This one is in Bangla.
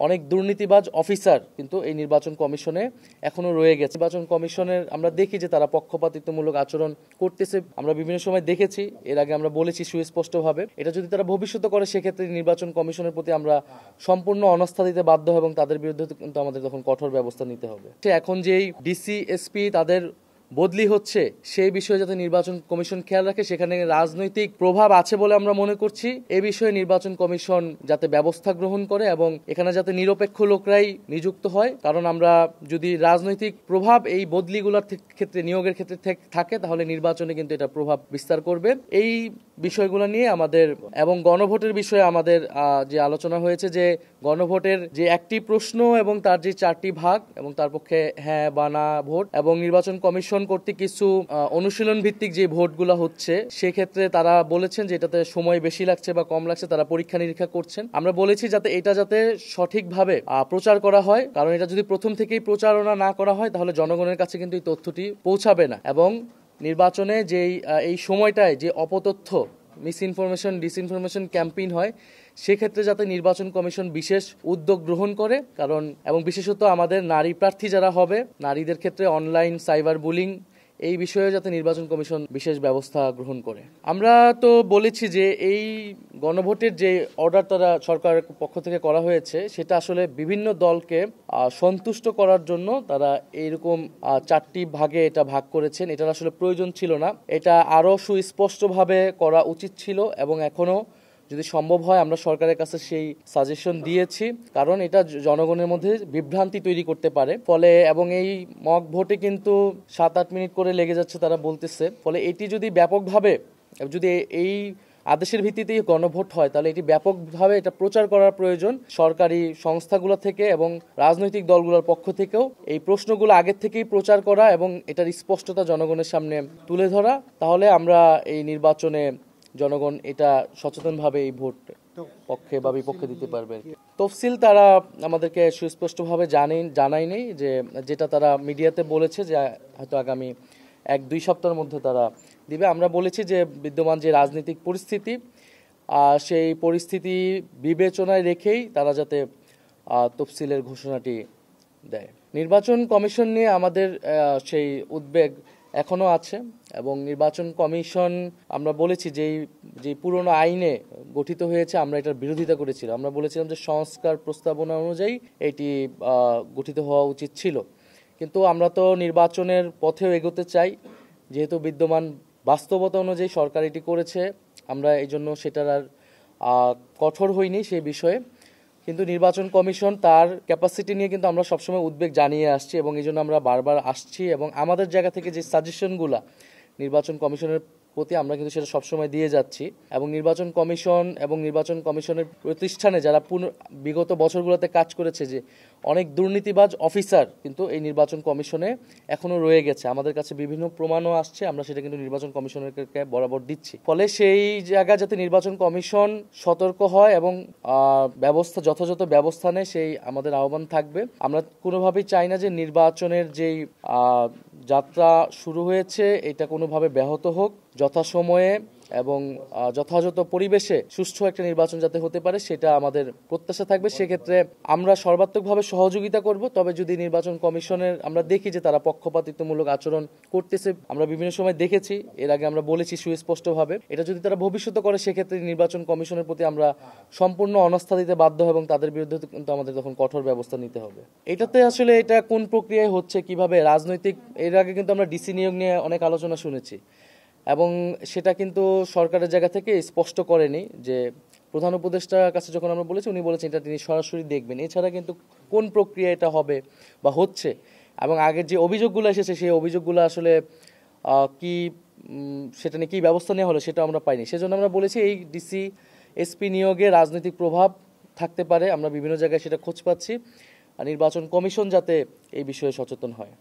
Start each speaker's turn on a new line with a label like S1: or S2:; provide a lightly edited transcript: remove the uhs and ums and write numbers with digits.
S1: অনেক দুর্নীতিবাজ অফিসার কিন্তু এই নির্বাচন কমিশনে এখনো রয়ে গেছে। নির্বাচন কমিশনের আমরা দেখি যে তারা পক্ষপাতিত্বমূলক আচরণ করতেছে। আমরা বিভিন্ন সময় দেখেছি, এর আগে আমরা বলেছি সুস্পষ্টভাবে। এটা যদি তারা ভবিষ্যতে করে সেক্ষেত্রে নির্বাচন কমিশনের প্রতি আমরা সম্পূর্ণ অনাস্থা দিতে বাধ্য এবং তাদের বিরুদ্ধে কিন্তু আমাদের তখন কঠোর ব্যবস্থা নিতে হবে। এখন যেই ডিসি এসপি তাদের বদলি হচ্ছে সেই বিষয়ে যাতে নির্বাচন কমিশন খেয়াল রাখে, সেখানে রাজনৈতিক প্রভাব আছে বলে আমরা মনে করছি। এ বিষয়ে নির্বাচন কমিশন যাতে ব্যবস্থা গ্রহণ করে এবং এখানে যাতে নিরপেক্ষ লোকরাই নিযুক্ত হয়, কারণ আমরা যদি রাজনৈতিক প্রভাব এই বদলিগুলোর ক্ষেত্রে নিয়োগের ক্ষেত্রে থাকে তাহলে নির্বাচনে কিন্তু এটা প্রভাব বিস্তার করবে। এই বিষয়গুলো নিয়ে আমাদের এবং গণভোটের বিষয়ে আমাদের যে আলোচনা হয়েছে, যে গণভোটের যে একটি প্রশ্ন এবং তার যে 4টি ভাগ এবং তার পক্ষে হ্যাঁ বা না ভোট এবং নির্বাচন কমিশন কর্তৃক কিছু অনুশীলন ভিত্তিক যে ভোটগুলো হচ্ছে সেক্ষেত্রে তারা বলেছেন যে এটাতে সময় বেশি লাগছে বা কম লাগছে, তারা পরীক্ষা নিরীক্ষা করছেন। আমরা বলেছি যাতে এটা যাতে সঠিকভাবে প্রচার করা হয়, কারণ এটা যদি প্রথম থেকেই প্রচারণা না করা হয় তাহলে জনগণের কাছে কিন্তু এই তথ্যটি পৌঁছাবে না এবং নির্বাচনে যেই এই সময়টায় যে অপতথ্য, মিস ইনফরমেশন, ডিসইনফরমেশন ক্যাম্পেইন হয় সেক্ষেত্রে যাতে নির্বাচন কমিশন বিশেষ উদ্যোগ গ্রহণ করে, কারণ এবং বিশেষত আমাদের নারী প্রার্থী যারা হবে নারীদের ক্ষেত্রে অনলাইন সাইবার বুলিং এই বিষয়ে যাতে নির্বাচন কমিশন বিশেষ ব্যবস্থা গ্রহণ করে। আমরা তো বলেছি যে এই গণভোটের যে অর্ডার তারা সরকারের পক্ষ থেকে করা হয়েছে সেটা আসলে বিভিন্ন দলকে সন্তুষ্ট করার জন্য তারা এইরকম 4টি ভাগে এটা ভাগ করেছেন। এটার আসলে প্রয়োজন ছিল না, এটা আরও সুস্পষ্টভাবে করা উচিত ছিল এবং এখনো যদি সম্ভব হয় আমরা সরকারের কাছে সেই সাজেশন দিয়েছি, কারণ এটা জনগণের মধ্যে বিভ্রান্তি তৈরি করতে পারে। ফলে এবং এই মক ভোটে কিন্তু 7-8 মিনিট করে লেগে যাচ্ছে তারা বলতেছে। ফলে এটি যদি ব্যাপকভাবে, যদি এই আদেশের ভিত্তিতেই গণভোট হয় তাহলে এটি ব্যাপকভাবে এটা প্রচার করার প্রয়োজন। সরকারি সংস্থাগুলো থেকে এবং রাজনৈতিক দলগুলোর পক্ষ থেকেও এই প্রশ্নগুলো আগের থেকেই প্রচার করা এবং এটার স্পষ্টতা জনগণের সামনে তুলে ধরা, তাহলে আমরা এই নির্বাচনে জনগণ এটা সচেতনভাবে এই ভোট পক্ষে বা বিপক্ষে দিতে পারবে। তফসিল তারা আমাদেরকে সুস্পষ্টভাবে জানায়নি, যে যেটা তারা মিডিয়াতে বলেছে যে হয়তো আগামী 1-2 সপ্তাহের মধ্যে তারা দিবে। আমরা বলেছি যে বিদ্যমান যে রাজনৈতিক পরিস্থিতি সেই পরিস্থিতি বিবেচনায় রেখেই তারা যাতে তফসিলের ঘোষণাটি দেয়। নির্বাচন কমিশন নিয়ে আমাদের সেই উদ্বেগ এখনো আছে এবং নির্বাচন কমিশন আমরা বলেছি যে পুরনো আইনে গঠিত হয়েছে আমরা এটার বিরোধিতা করেছিলাম। আমরা বলেছিলাম যে সংস্কার প্রস্তাবনা অনুযায়ী এটি গঠিত হওয়া উচিত ছিল, কিন্তু আমরা তো নির্বাচনের পথেও এগোতে চাই। যেহেতু বিদ্যমান বাস্তবতা অনুযায়ী সরকার এটি করেছে, আমরা এই জন্য সেটার আর কঠোর হইনি সেই বিষয়ে। কিন্তু নির্বাচন কমিশন তার ক্যাপাসিটি নিয়ে কিন্তু আমরা সবসময় উদ্বেগ জানিয়ে আসছি এবং এই জন্য আমরা বারবার আসছি এবং আমাদের জায়গা থেকে যে সাজেশনগুলো নির্বাচন কমিশনের প্রতি আমরা কিন্তু সেটা সবসময় দিয়ে যাচ্ছি এবং নির্বাচন কমিশন এবং নির্বাচন কমিশনের প্রতিষ্ঠানে যারা বিগত বছরগুলোতে কাজ করেছে, যে অনেক দুর্নীতিবাজ অফিসার কিন্তু এই নির্বাচন কমিশনে এখনো রয়ে গেছে। আমাদের কাছে বিভিন্ন প্রমাণও আসছে, আমরা সেটা কিন্তু নির্বাচন কমিশনকে বরাবর দিচ্ছি। ফলে সেই জায়গায় যাতে নির্বাচন কমিশন সতর্ক হয় এবং যথাযথ ব্যবস্থা নেয় সেই আমাদের আহ্বান থাকবে। আমরা কোনোভাবেই চাই না যে নির্বাচনের যেই যাত্রা শুরু হয়েছে এটা কোনোভাবে ব্যাহত হোক। যথাসময়ে এবং যথাযথ পরিবেশে সুষ্ঠু একটা নির্বাচন যাতে হতে পারে সেটা আমাদের প্রত্যাশা থাকবে। সেক্ষেত্রে আমরা সর্বাত্মকভাবে সহযোগিতা করব। তবে যদি নির্বাচন কমিশনের আমরা দেখি যে তারা পক্ষপাতিত্বমূলক আচরণ করতেছে, আমরা বিভিন্ন সময় দেখেছি, এর আগে আমরা বলেছি সুস্পষ্টভাবে। এটা যদি তারা ভবিষ্যতে করে সেক্ষেত্রে নির্বাচন কমিশনের প্রতি আমরা সম্পূর্ণ অনাস্থা দিতে বাধ্য এবং তাদের বিরুদ্ধে কিন্তু আমাদের তখন কঠোর ব্যবস্থা নিতে হবে। এটাতে আসলে এটা কোন প্রক্রিয়ায় হচ্ছে, কিভাবে রাজনৈতিক, এর আগে কিন্তু আমরা ডিসি নিয়োগ নিয়ে অনেক আলোচনা শুনেছি এবং সেটা কিন্তু সরকারের জায়গা থেকে স্পষ্ট করেনি। যে প্রধান উপদেষ্টার কাছে যখন আমরা বলেছি উনি বলেছেন এটা তিনি সরাসরি দেখবেন, এছাড়া কিন্তু কোন প্রক্রিয়া এটা হবে বা হচ্ছে এবং আগের যে অভিযোগগুলো এসেছে সেই অভিযোগগুলো আসলে কি সেটা নিয়ে কী ব্যবস্থা নেওয়া হলো সেটা আমরা পাইনি। সেজন্য আমরা বলেছি এই ডিসি এসপি নিয়োগে রাজনৈতিক প্রভাব থাকতে পারে, আমরা বিভিন্ন জায়গায় সেটা খোঁজ পাচ্ছি। আর নির্বাচন কমিশন যাতে এই বিষয়ে সচেতন হয়।